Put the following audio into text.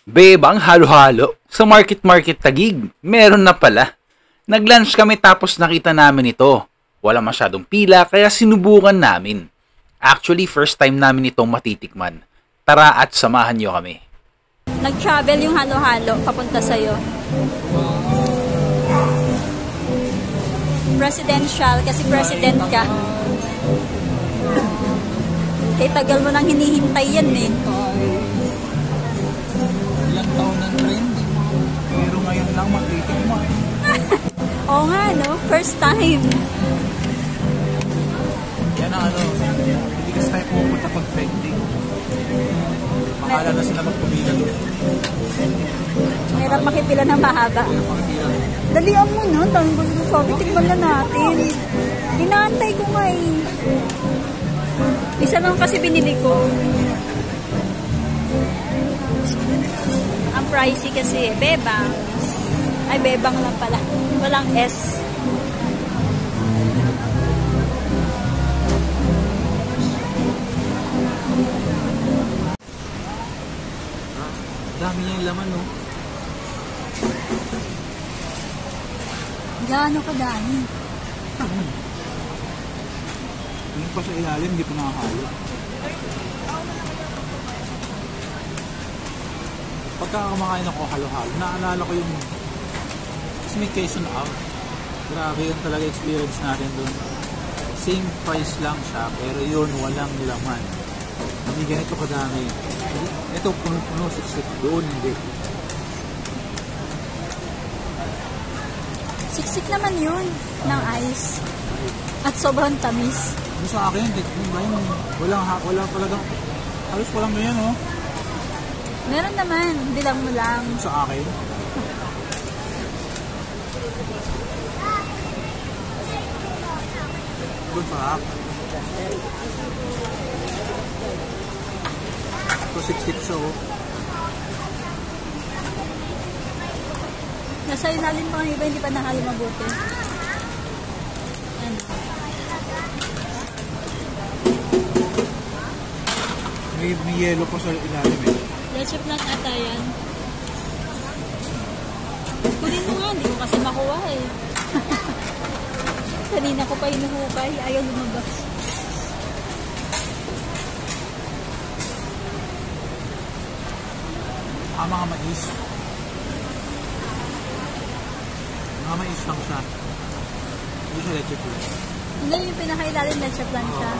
Bebang halo-halo sa market Taguig. Meron na pala. Nag-lunch kami tapos nakita namin ito. Wala masyadong pila kaya sinubukan namin. Actually, first time namin itong matitikman. Tara at samahan nyo kami. Nag-travel yung halo-halo papunta sa'yo. Presidential kasi president ka. Kaya tagal mo nang hinihintay yan eh. Ilang taon ng trending. Pero ngayon lang matitikman. Oo nga, no? First time. Yan ang hindi kasi tayo pupunta pag trending. Makala na sila magpumila doon. Mahirap makipila ng mahaba. Dalian mo, no? Dahil ba yung sabi, tignan na natin. Inaantay ko nga eh. Isa lang kasi binili ko. Ang pricey kasi, bebang. Ay, bebang lang pala. Walang S. Dami niya yung laman, no? Gaano kadami? Yung pa sa ilalim, hindi pa nakakalo. Pagka kumakain ako halo-halo, naalala ko yung kasi may Quezon out. Grabe yun talaga experience natin doon. Same price lang siya, pero yun, walang laman. Hindi ganito kadami. Ito, puno-puno, siksik. Doon, hindi. Siksik naman yun ng ice. At sobrang tamis. Ano sa akin, walang talagang, halos walang ganyan, oh. Meron naman, bilang mo lang. Sa akin. Good sarap. Ito, siksik siya, oh. Nasa ilalim pa ang iba, hindi pa nakali mabuti. Ano? May yellow pa sa ilalim, eh. Leche plan ata yan. Kunin mo nga, hindi ko kasi makuha eh. Kanina ko pa inuhukay, ayaw lumabas. Mga mais. Mga mais lang siya. Hindi siya leche plan. Hindi, yung pinakailalim leche plan siya.